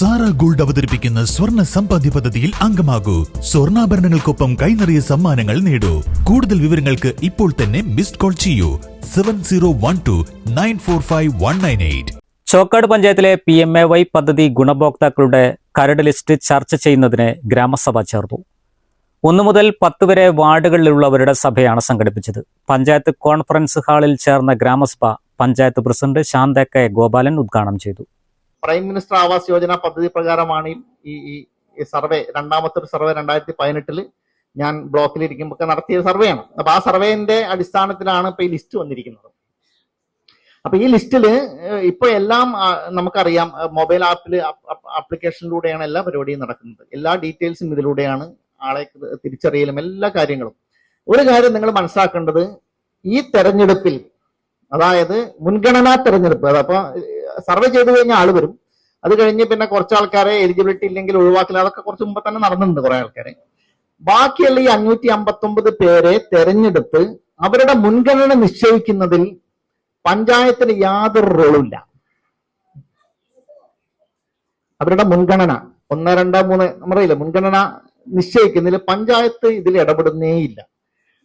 Sara gold അവതരിപ്പിക്കുന്ന സ്വർണ്ണ സമ്പാദ്യ പദ്ധതിയിൽ അംഗമാകൂ. സ്വർണ്ണാഭരണങ്ങൾക്കൊപ്പം കൈനിറിയ സമ്മാനങ്ങൾ നേടൂ. കൂടുതൽ വിവരങ്ങൾക്ക് ഇപ്പോൾ തന്നെ മിസ്ഡ് കോൾ ചെയ്യൂ 7012945198. ചോക്കാട് പഞ്ചായത്തിലെ PMAY പദ്ധതി ഗുണഭോക്താക്കളുടെ കരട് ലിസ്റ്റ് ചർച്ച ചെയ്യുന്നതിന് ഗ്രാമസഭ ചേർന്നു. 1 മുതൽ 10 വരെ വാർഡുകളിലുള്ളവരുടെ സഭയാണ് സംഘടിപ്പിച്ചത്. പഞ്ചായത്ത് കോൺഫറൻസ് ഹാളിൽ ചേർന്ന ഗ്രാമസഭ പഞ്ചായത്ത് പ്രസിഡന്റ് ശാന്ത കെ ഗോപാലൻ ഉദ്ഘാടനം ചെയ്തു. പ്രൈം മിനിസ്റ്റർ ആവാസ് യോജന പദ്ധതി പ്രകാരമാണ് ഈ സർവേ, രണ്ടാമത്തെ ഒരു സർവേ 2018 ഞാൻ ബ്ലോക്കിലിരിക്കുമ്പോൾ നടത്തിയ സർവേയാണ്. അപ്പൊ ആ സർവേന്റെ അടിസ്ഥാനത്തിലാണ് ഇപ്പൊ ഈ ലിസ്റ്റ് വന്നിരിക്കുന്നത്. അപ്പൊ ഈ ലിസ്റ്റില് ഇപ്പൊ എല്ലാം നമുക്കറിയാം, മൊബൈൽ ആപ്ലിക്കേഷനിലൂടെയാണ് എല്ലാ പരിപാടിയും നടക്കുന്നത്. എല്ലാ ഡീറ്റെയിൽസും ഇതിലൂടെയാണ്, ആളെ തിരിച്ചറിയലും എല്ലാ കാര്യങ്ങളും. ഒരു കാര്യം നിങ്ങൾ മനസ്സിലാക്കേണ്ടത്, ഈ തെരഞ്ഞെടുപ്പിൽ, അതായത് മുൻഗണനാ തെരഞ്ഞെടുപ്പ്, അതപ്പോ സർവേ ചെയ്തു കഴിഞ്ഞാൽ ആള് വരും, അത് കഴിഞ്ഞ് പിന്നെ കുറച്ച് ആൾക്കാരെ എലിജിബിലിറ്റി ഇല്ലെങ്കിൽ ഒഴിവാക്കില്ല, അതൊക്കെ കുറച്ച് മുമ്പ് തന്നെ നടന്നിട്ടുണ്ട് കുറെ ആൾക്കാരെ. ബാക്കിയുള്ള ഈ 559 പേരെ തെരഞ്ഞെടുത്ത് അവരുടെ മുൻഗണന നിശ്ചയിക്കുന്നതിൽ പഞ്ചായത്തിന് യാതൊരു റോളുമില്ല. അവരുടെ മുൻഗണന 1, 2, 3 നമ്മറിയില്ല, മുൻഗണന നിശ്ചയിക്കുന്നതിൽ പഞ്ചായത്ത് ഇതിൽ ഇടപെടുന്നേയില്ല.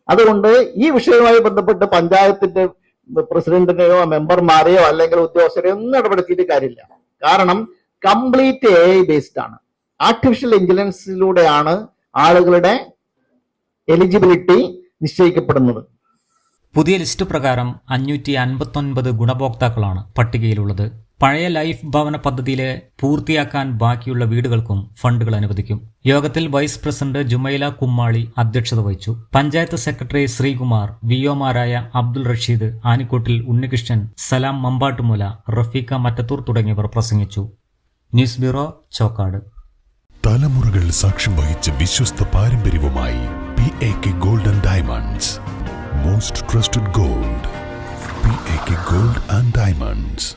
അതുകൊണ്ട് ഈ വിഷയവുമായി ബന്ധപ്പെട്ട് പഞ്ചായത്തിന്റെ പ്രസിഡന്റിനെയോ മെമ്പർമാരെയോ അല്ലെങ്കിൽ ഉദ്യോഗസ്ഥരെയോ ഒന്നും ഇടപെടുത്തിയിട്ട് കാര്യമില്ല. കാരണം കംപ്ലീറ്റ് AI ബേസ്ഡ് ആണ്. ആർട്ടിഫിഷ്യൽ ഇന്റലിജൻസിലൂടെയാണ് ആളുകളുടെ എലിജിബിലിറ്റി നിശ്ചയിക്കപ്പെടുന്നത്. പുതിയ ലിസ്റ്റ് പ്രകാരം 559 ഗുണഭോക്താക്കളാണ് പട്ടികയിലുള്ളത്. പഴയ ലൈഫ് ഭവന പദ്ധതിയിലെ പൂർത്തിയാക്കാൻ ബാക്കിയുള്ള വീടുകൾക്കും ഫണ്ടുകൾ അനുവദിക്കും. യോഗത്തിൽ വൈസ് പ്രസിഡന്റ് ജുമൈല കുമ്മാളി അധ്യക്ഷത വഹിച്ചു. പഞ്ചായത്ത് സെക്രട്ടറി ശ്രീകുമാർ, വിഒമാരായ അബ്ദുൾ റഷീദ്, ആനിക്കോട്ടിൽ ഉണ്ണികൃഷ്ണൻ, സലാം മമ്പാട്ടുമൂല, റഫീഖ മറ്റത്തൂർ തുടങ്ങിയവർ പ്രസംഗിച്ചു. News bureau, Chokkad. തലമുറകൾ സാക്ഷ്യം വഹിച്ച വിശ്വസ്ത പാരമ്പര്യവുമായി PAK gold and diamonds. Most trusted gold, PAK gold and diamonds.